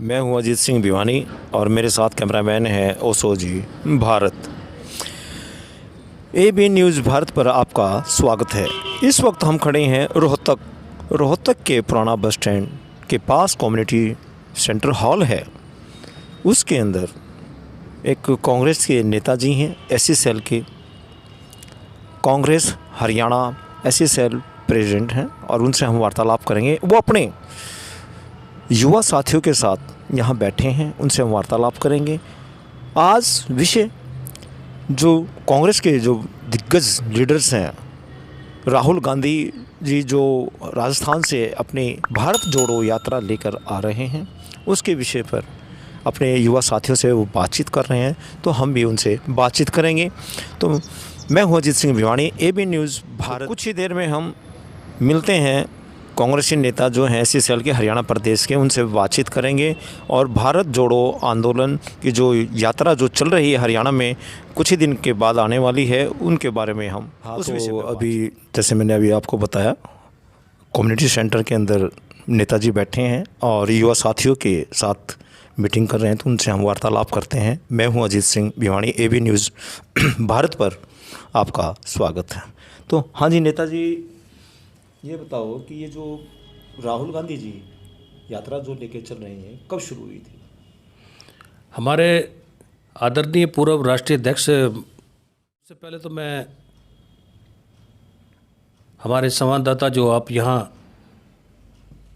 मैं हूं अजीत सिंह भिवानी और मेरे साथ कैमरामैन है ओसो जी भारत। AB न्यूज़ भारत पर आपका स्वागत है। इस वक्त हम खड़े हैं रोहतक के पुराना बस स्टैंड के पास कम्युनिटी सेंटर हॉल है। उसके अंदर एक कांग्रेस के नेताजी हैं, SC सेल के, Congress Haryana SC cell president हैं और उनसे हम वार्तालाप करेंगे। वो अपने युवा साथियों के साथ यहाँ बैठे हैं, उनसे हम वार्तालाप करेंगे। आज विषय जो कांग्रेस के जो दिग्गज लीडर्स हैं, राहुल गांधी जी जो राजस्थान से अपनी भारत जोड़ो यात्रा लेकर आ रहे हैं, उसके विषय पर अपने युवा साथियों से वो बातचीत कर रहे हैं, तो हम भी उनसे बातचीत करेंगे। तो मैं हूँ अजीत सिंह भिवानी, AB न्यूज़ भारत। कुछ ही देर में हम मिलते हैं कांग्रेसी नेता जो हैं SC सेल के हरियाणा प्रदेश के, उनसे बातचीत करेंगे और भारत जोड़ो आंदोलन की जो यात्रा जो चल रही है हरियाणा में, कुछ ही दिन के बाद आने वाली है, उनके बारे में हम उस विषय में अभी जैसे मैंने अभी आपको बताया, कम्युनिटी सेंटर के अंदर नेताजी बैठे हैं और युवा साथियों के साथ मीटिंग कर रहे हैं, तो उनसे हम वार्तालाप करते हैं। मैं हूँ अजीत सिंह भिवानी, AB न्यूज़ भारत पर आपका स्वागत है। तो हाँ जी नेताजी, ये बताओ कि ये जो राहुल गांधी जी यात्रा जो लेके चल रहे हैं, कब शुरू हुई थी? हमारे आदरणीय पूर्व राष्ट्रीय अध्यक्ष से पहले तो मैं हमारे संवाददाता जो आप यहाँ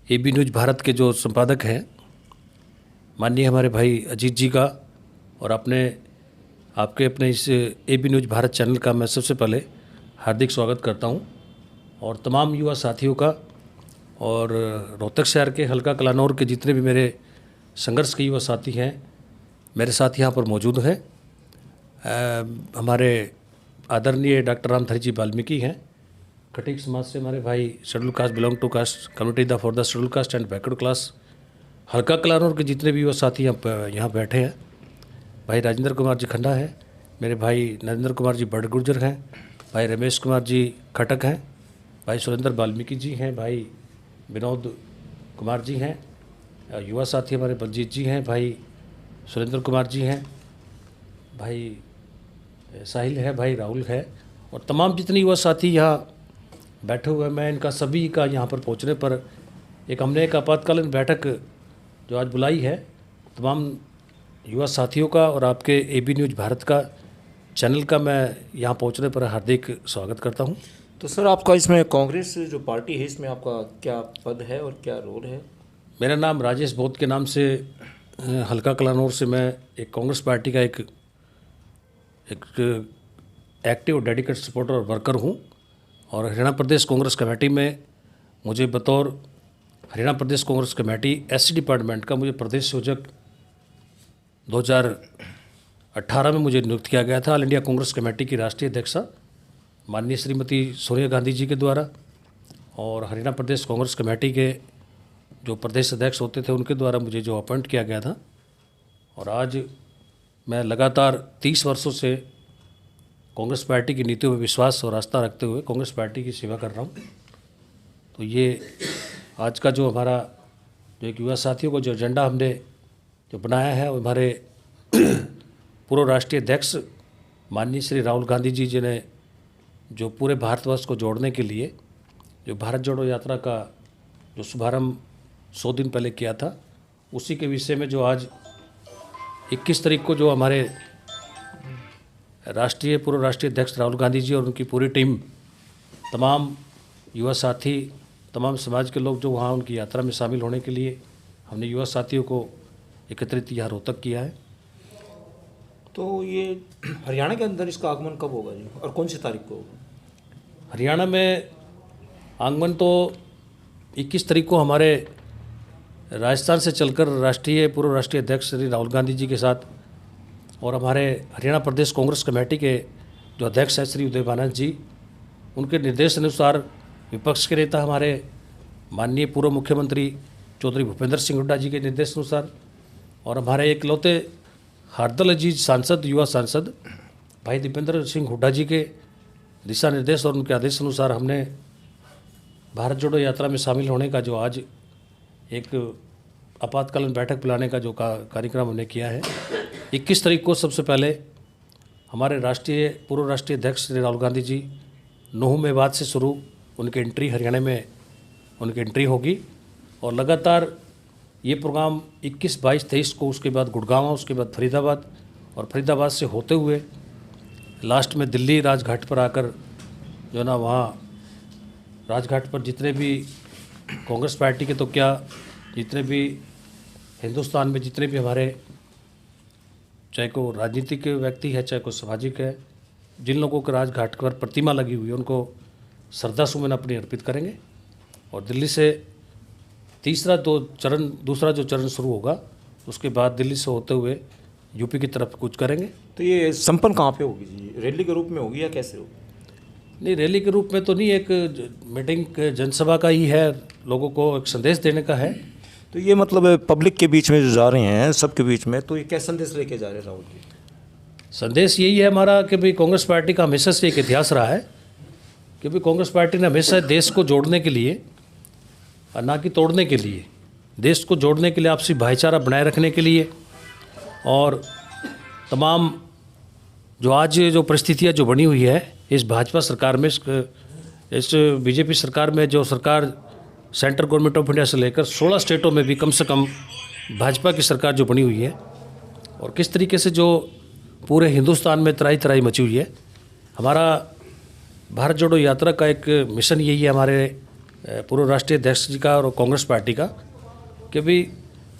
AB न्यूज़ भारत के जो संपादक हैं, माननीय हमारे भाई अजीत जी का और आपके अपने इस AB न्यूज़ भारत चैनल का मैं सबसे पहले हार्दिक स्वागत करता हूँ, और तमाम युवा साथियों का, और रोहतक शहर के हल्का कलानौर के जितने भी मेरे संघर्ष के युवा साथी हैं मेरे साथ यहाँ पर मौजूद हैं। हमारे आदरणीय डॉक्टर रामधारी जी वाल्मीकि हैं, खटीक समाज से हमारे भाई schedule caste belong to caste community the for the schedule caste and backward class, हल्का कलानौर के जितने भी युवा साथी यहाँ बैठे हैं। भाई राजेंद्र कुमार जी खंडा है, मेरे भाई नरेंद्र कुमार जी बड़ गुर्जर हैं, भाई रमेश कुमार जी खटक हैं, भाई सुरेंद्र वाल्मीकि जी हैं, भाई विनोद कुमार जी हैं, युवा साथी हमारे बलजीत जी हैं, भाई सुरेंद्र कुमार जी हैं, भाई साहिल है, भाई राहुल है, और तमाम जितने युवा साथी यहाँ बैठे हुए हैं। मैं इनका सभी का यहाँ पर पहुँचने पर हमने एक आपातकालीन बैठक जो आज बुलाई है, तमाम युवा साथियों का और आपके AB न्यूज़ भारत का चैनल का मैं यहाँ पहुँचने पर हार्दिक स्वागत करता हूँ। तो सर, आपका इसमें कांग्रेस जो पार्टी है, इसमें आपका क्या पद है और क्या रोल है? मेरा नाम राजेश बोध के नाम से हल्का कलानौर से मैं एक कांग्रेस पार्टी का एक एक्टिव डेडिकेट सपोर्टर और वर्कर हूँ, और हरियाणा प्रदेश कांग्रेस कमेटी में मुझे बतौर हरियाणा प्रदेश कांग्रेस कमेटी SC डिपार्टमेंट का मुझे प्रदेश संयोजक 2018 में मुझे नियुक्त किया गया था। ऑल इंडिया कांग्रेस कमेटी की राष्ट्रीय अध्यक्षा माननीय श्रीमती सोनिया गांधी जी के द्वारा, और हरियाणा प्रदेश कांग्रेस कमेटी के जो प्रदेश अध्यक्ष होते थे उनके द्वारा मुझे जो अपॉइंट किया गया था। और आज मैं लगातार 30 वर्षों से कांग्रेस पार्टी की नीतियों में विश्वास और आस्था रखते हुए कांग्रेस पार्टी की सेवा कर रहा हूँ। तो ये आज का जो हमारा जो एक युवा साथियों को जो एजेंडा हमने जो बनाया है, वो हमारे पूर्व राष्ट्रीय अध्यक्ष माननीय श्री राहुल गांधी जी जिन्हें जो पूरे भारतवर्ष को जोड़ने के लिए जो भारत जोड़ो यात्रा का जो शुभारंभ 100 दिन पहले किया था, उसी के विषय में जो आज 21 तारीख को जो हमारे पूर्व राष्ट्रीय अध्यक्ष राहुल गांधी जी और उनकी पूरी टीम, तमाम युवा साथी, तमाम समाज के लोग जो वहाँ उनकी यात्रा में शामिल होने के लिए हमने युवा साथियों को एकत्रित यहाँ रोहतक किया है। तो ये हरियाणा के अंदर इसका आगमन कब होगा जी, और कौन सी तारीख को होगा? हरियाणा में आगमन तो 21 तारीख को हमारे राजस्थान से चलकर पूर्व राष्ट्रीय अध्यक्ष श्री राहुल गांधी जी के साथ, और हमारे हरियाणा प्रदेश कांग्रेस कमेटी के जो अध्यक्ष हैं श्री उदय भानस जी, उनके निर्देश अनुसार विपक्ष के नेता हमारे माननीय पूर्व मुख्यमंत्री चौधरी भूपेंद्र सिंह हुड्डा जी के निर्देश अनुसार, और हमारे एकलौते हरदल अजीज सांसद, युवा सांसद भाई दीपेंद्र सिंह हुड्डा जी के दिशा निर्देश और उनके आदेश अनुसार हमने भारत जोड़ो यात्रा में शामिल होने का जो आज एक आपातकालीन बैठक बुलाने का जो कार्यक्रम हमने किया है, 21 तारीख को सबसे पहले हमारे पूर्व राष्ट्रीय अध्यक्ष श्री राहुल गांधी जी नूह मेवात से शुरू उनकी एंट्री हरियाणा में उनकी एंट्री होगी और लगातार ये प्रोग्राम 21, 22, 23 को, उसके बाद गुड़गांव, उसके बाद फरीदाबाद और फरीदाबाद से होते हुए लास्ट में दिल्ली राजघाट पर आकर जो ना वहाँ राजघाट पर जितने भी कांग्रेस पार्टी के तो क्या, जितने भी हिंदुस्तान में जितने भी हमारे, चाहे को राजनीतिक व्यक्ति है, चाहे को सामाजिक है, जिन लोगों के राजघाट पर प्रतिमा लगी हुई है उनको श्रद्धा सुमन अपनी अर्पित करेंगे और दिल्ली से दूसरा जो चरण शुरू होगा उसके बाद दिल्ली से होते हुए यूपी की तरफ कूच करेंगे। तो ये संपन्न कहाँ पे होगी जी? रैली के रूप में होगी या कैसे होगी? नहीं, रैली के रूप में तो नहीं, एक मीटिंग जनसभा का ही है, लोगों को एक संदेश देने का है। तो ये मतलब पब्लिक के बीच में जो जा रहे हैं, सबके बीच में, तो ये क्या संदेश लेके जा रहे हैं राहुल जी? संदेश यही है हमारा कि भाई कांग्रेस पार्टी का हमेशा से एक इतिहास रहा है कि भाई कांग्रेस पार्टी ने हमेशा देश को जोड़ने के लिए और ना कि तोड़ने के लिए, देश को जोड़ने के लिए, आपसी भाईचारा बनाए रखने के लिए और तमाम जो आज जो परिस्थितियाँ जो बनी हुई है इस भाजपा सरकार में, इस बीजेपी सरकार में, जो सरकार सेंट्रल गवर्नमेंट ऑफ इंडिया से लेकर 16 स्टेटों में भी कम से कम भाजपा की सरकार जो बनी हुई है और किस तरीके से जो पूरे हिंदुस्तान में तराई तराई मची हुई है। हमारा भारत जोड़ो यात्रा का एक मिशन यही है हमारे पूर्व राष्ट्रीय अध्यक्ष जी का और कांग्रेस पार्टी का कि भाई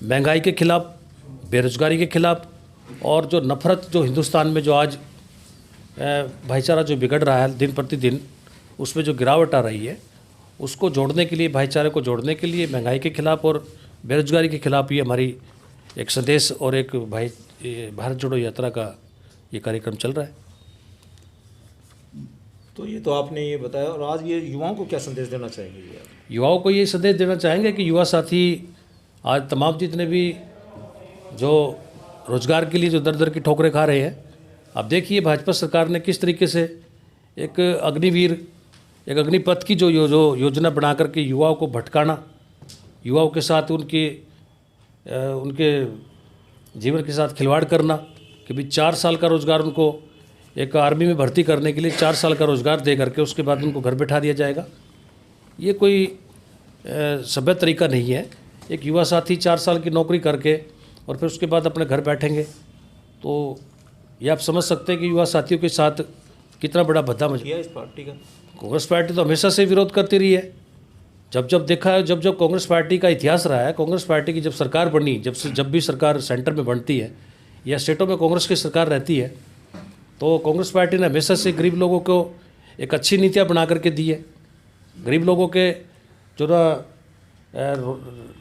महंगाई के खिलाफ, बेरोजगारी के खिलाफ और जो नफरत जो हिंदुस्तान में जो आज भाईचारा जो बिगड़ रहा है दिन प्रतिदिन, उसमें जो गिरावट आ रही है, उसको जोड़ने के लिए, भाईचारे को जोड़ने के लिए, महंगाई के खिलाफ और बेरोजगारी के खिलाफ ये हमारी एक संदेश और एक भारत जोड़ो यात्रा का ये कार्यक्रम चल रहा है। तो ये तो आपने ये बताया, और आज ये युवाओं को क्या संदेश देना चाहेंगे? युवाओं को ये संदेश देना चाहेंगे कि युवा साथी आज तमाम जितने भी जो रोजगार के लिए जो दर दर की ठोकरें खा रहे हैं, अब देखिए भाजपा सरकार ने किस तरीके से एक अग्निवीर, एक अग्निपथ की जो योजना बना करके युवाओं को भटकाना, युवाओं के साथ उनके जीवन के साथ खिलवाड़ करना कि भाई 4 साल का रोज़गार उनको एक आर्मी में भर्ती करने के लिए 4 साल का रोज़गार दे करके उसके बाद उनको घर बैठा दिया जाएगा। ये कोई सभ्य तरीका नहीं है। एक युवा साथी 4 साल की नौकरी करके और फिर उसके बाद अपने घर बैठेंगे, तो ये आप समझ सकते हैं कि युवा साथियों के साथ कितना बड़ा भद्दा मच गया इस पार्टी का। कांग्रेस पार्टी तो हमेशा से विरोध करती रही है। जब देखा है, जब कांग्रेस पार्टी का इतिहास रहा है, कांग्रेस पार्टी की जब सरकार बनी, जब भी सरकार सेंटर में बनती है या स्टेटों में कांग्रेस की सरकार रहती है, तो कांग्रेस पार्टी ने हमेशा से गरीब लोगों को एक अच्छी नीतियाँ बना करके दी है। गरीब लोगों के जो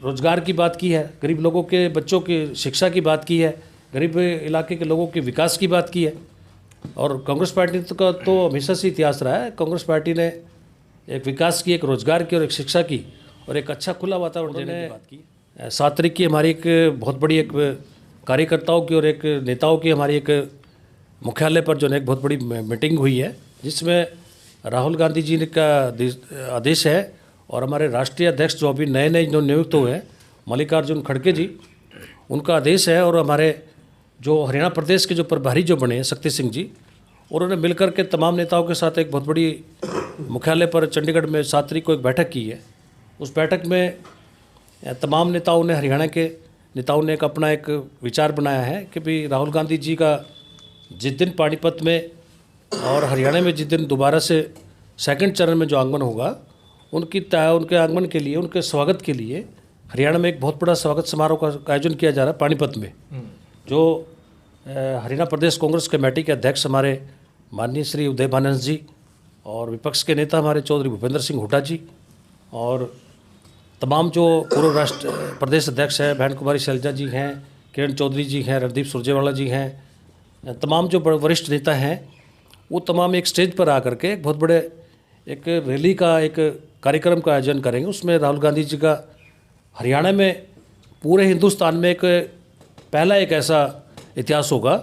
रोजगार की बात की है, गरीब लोगों के बच्चों की शिक्षा की बात की है, गरीब इलाके के लोगों के विकास की बात की है। और कांग्रेस पार्टी का तो हमेशा से इतिहास रहा है। कांग्रेस पार्टी ने एक विकास की, एक रोजगार की और एक शिक्षा की और एक अच्छा खुला वातावरण देने की बात की। 7 तारीख की हमारी एक बहुत बड़ी एक कार्यकर्ताओं की और एक नेताओं की हमारी एक मुख्यालय पर जो है एक बहुत बड़ी मीटिंग हुई है, जिसमें राहुल गांधी जी का आदेश है और हमारे राष्ट्रीय अध्यक्ष जो अभी नए जो नियुक्त हुए हैं मल्लिकार्जुन खड़गे जी, उनका आदेश है और हमारे जो हरियाणा प्रदेश के जो प्रभारी जो बने हैं शक्ति सिंह जी, उन्होंने मिलकर के तमाम नेताओं के साथ एक बहुत बड़ी मुख्यालय पर चंडीगढ़ में 7 तारीख को एक बैठक की है। उस बैठक में तमाम नेताओं ने, हरियाणा के नेताओं ने एक अपना एक विचार बनाया है कि भाई राहुल गांधी जी का जिस दिन पानीपत में और हरियाणा में जिस दिन दोबारा से सेकंड चरण में जो आगमन होगा, उनके आगमन के लिए, उनके स्वागत के लिए हरियाणा में एक बहुत बड़ा स्वागत समारोह का आयोजन किया जा रहा है पानीपत में। जो हरियाणा प्रदेश कांग्रेस कमेटी के अध्यक्ष हमारे माननीय श्री उदय भानस जी और विपक्ष के नेता हमारे चौधरी भूपेंद्र सिंह हुड्डा जी और तमाम जो पूर्व राष्ट्र प्रदेश अध्यक्ष हैं, बहन कुमारी शैलजा जी हैं, किरण चौधरी जी हैं, रणदीप सुरजेवाला जी हैं, तमाम जो वरिष्ठ नेता हैं, वो तमाम एक स्टेज पर आकर के एक बहुत बड़े एक रैली का एक कार्यक्रम का आयोजन करेंगे। उसमें राहुल गांधी जी का हरियाणा में, पूरे हिंदुस्तान में एक पहला एक ऐसा इतिहास होगा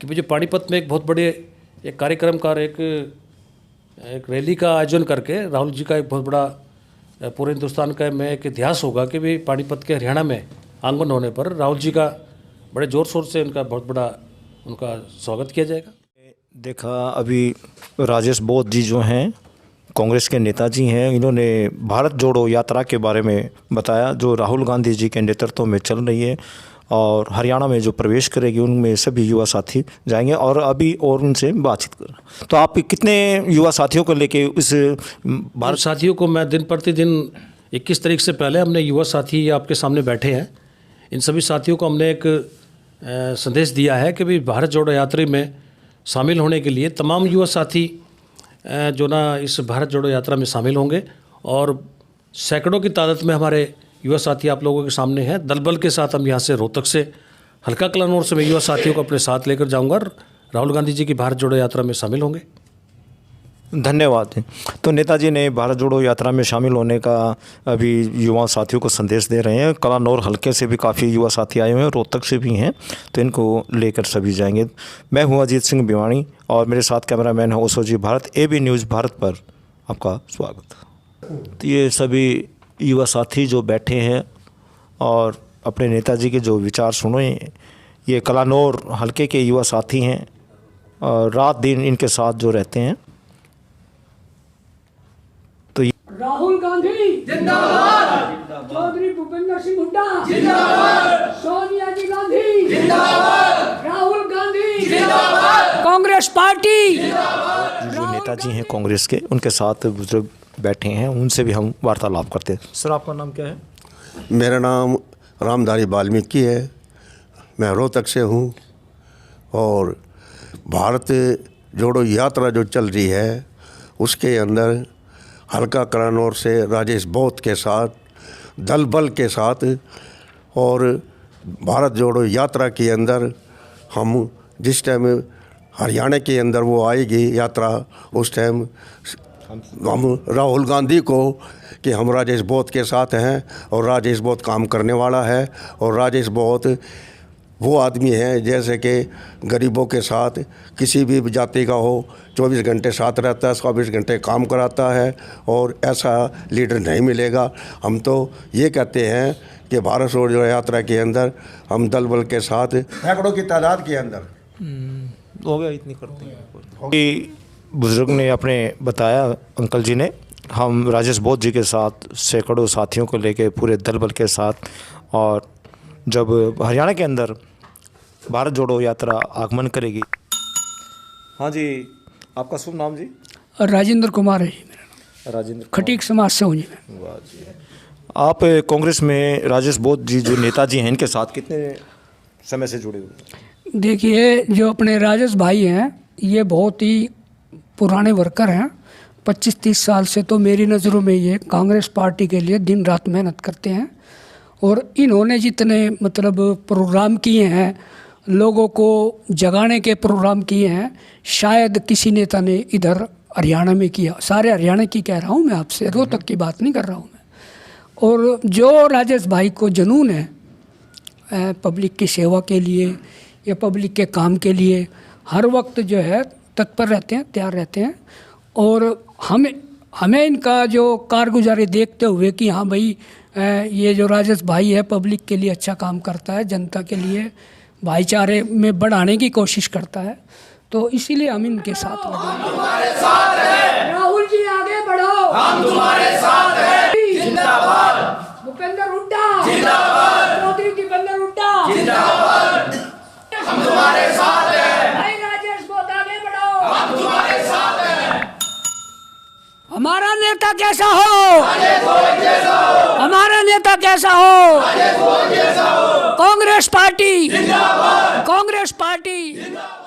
कि मुझे पानीपत में एक बहुत बड़े एक कार्यक्रम का एक रैली का आयोजन करके राहुल जी का एक बहुत बड़ा पूरे हिंदुस्तान का में एक इतिहास होगा कि भाई पानीपत के हरियाणा में आगमन होने पर राहुल जी का बड़े ज़ोर शोर से उनका बहुत बड़ा उनका स्वागत किया जाएगा। देखा अभी राजेश बोध जी जो हैं कांग्रेस के नेताजी हैं, इन्होंने भारत जोड़ो यात्रा के बारे में बताया जो राहुल गांधी जी के नेतृत्व में चल रही है और हरियाणा में जो प्रवेश करेगी उनमें सभी युवा साथी जाएंगे और अभी और उनसे बातचीत कर। तो आप कितने युवा साथियों को लेके इस भारत साथियों को मैं दिन प्रतिदिन 21 तारीख से पहले हमने युवा साथी आपके सामने बैठे हैं, इन सभी साथियों को हमने एक संदेश दिया है कि भाई भारत जोड़ो यात्रा में शामिल होने के लिए तमाम युवा साथी जो ना इस भारत जोड़ो यात्रा में शामिल होंगे और सैकड़ों की तादाद में हमारे युवा साथी आप लोगों के सामने हैं। दल बल के साथ हम यहाँ से रोहतक से हल्का कलानौर से मैं युवा साथियों को अपने साथ लेकर जाऊँगा और राहुल गांधी जी की भारत जोड़ो यात्रा में शामिल होंगे। धन्यवाद। तो नेताजी ने भारत जोड़ो यात्रा में शामिल होने का अभी युवा साथियों को संदेश दे रहे हैं। कलानौर हल्के से भी काफ़ी युवा साथी आए हुए हैं, रोहतक से भी हैं, तो इनको लेकर सभी जाएंगे। मैं हूं अजीत सिंह भिवानी और मेरे साथ कैमरामैन है ओसो जी भारत, AB न्यूज़ भारत पर आपका स्वागत। तो ये सभी युवा साथी जो बैठे हैं और अपने नेताजी के जो विचार सुने, ये कलानौर हल्के के युवा साथी हैं और रात दिन इनके साथ जो रहते हैं। राहुल गांधी जिंदाबाद, चौधरी भूपेंद्र सिंह हुड्डा जिंदाबाद, सोनिया जी गांधी जिंदाबाद, राहुल गांधी जिंदाबाद, कांग्रेस पार्टी जिंदाबाद। जो नेताजी हैं कांग्रेस के, उनके साथ बुजुर्ग बैठे हैं, उनसे भी हम वार्तालाप करते हैं। सर आपका नाम क्या है? मेरा नाम रामधारी वाल्मीकि है, मैं रोहतक से हूँ और भारत जोड़ो यात्रा जो चल रही है उसके अंदर हल्का कलानौर से राजेश बोध के साथ दल बल के साथ और भारत जोड़ो यात्रा के अंदर हम जिस टाइम हरियाणा के अंदर वो आएगी यात्रा, उस टाइम हम राहुल गांधी को कि हम राजेश बोध के साथ हैं और राजेश बोध काम करने वाला है और राजेश बोध वो आदमी है जैसे कि गरीबों के साथ किसी भी जाति का हो 24 घंटे साथ रहता है, 24 घंटे काम कराता है और ऐसा लीडर नहीं मिलेगा। हम तो ये कहते हैं कि भारत जोड़ो यात्रा के अंदर हम दल बल के साथ सैकड़ों की तादाद के अंदर हो गया, इतनी करते हैं। कि बुजुर्ग ने अपने बताया, अंकल जी ने, हम राजेश बोध जी के साथ सैकड़ों साथियों को लेके पूरे दल बल के साथ, और जब हरियाणा के अंदर भारत जोड़ो यात्रा आगमन करेगी। हाँ जी, आपका शुभ नाम जी? राजेंद्र कुमार है जी मेरा नाम। राजेंद्र खटीक समाज से हूँ जी मैं। वाह जी। आप कांग्रेस में राजेश बोध जी जो नेताजी हैं इनके साथ कितने समय से जुड़े हुए हैं? देखिए, जो अपने राजेश भाई हैं ये बहुत ही पुराने वर्कर हैं। 25-30 साल से तो मेरी नज़रों में ये कांग्रेस पार्टी के लिए दिन रात मेहनत करते हैं और इन्होंने जितने मतलब प्रोग्राम किए हैं, लोगों को जगाने के प्रोग्राम किए हैं, शायद किसी नेता ने इधर हरियाणा में किया। सारे हरियाणा की कह रहा हूँ मैं आपसे, रोहतक की बात नहीं कर रहा हूँ मैं। और जो राजेश भाई को जुनून है पब्लिक की सेवा के लिए या पब्लिक के काम के लिए, हर वक्त जो है तत्पर रहते हैं, तैयार रहते हैं। और हमें इनका जो कारगुजारी देखते हुए कि हाँ भाई ये जो राजेश भाई है पब्लिक के लिए अच्छा काम करता है, जनता के लिए भाईचारे में बढ़ाने की कोशिश करता है, तो इसीलिए हम इनके साथ हैं। राहुल जी आगे बढ़ो, हम तुम्हारे साथ हैं। जिंदाबाद। भूपेंद्र हुड्डा जिंदाबाद। चौधरी भूपेंद्र हुड्डा जिंदाबाद। हम तुम्हारे साथ हैं। भाई राजेश बोध आगे बढ़ो, हम तुम्हारे साथ हैं। हमारा नेता कैसा हो? हमारा नेता कैसा हो? कांग्रेस पार्टी जिंदाबाद। कांग्रेस पार्टी जिंदाबाद।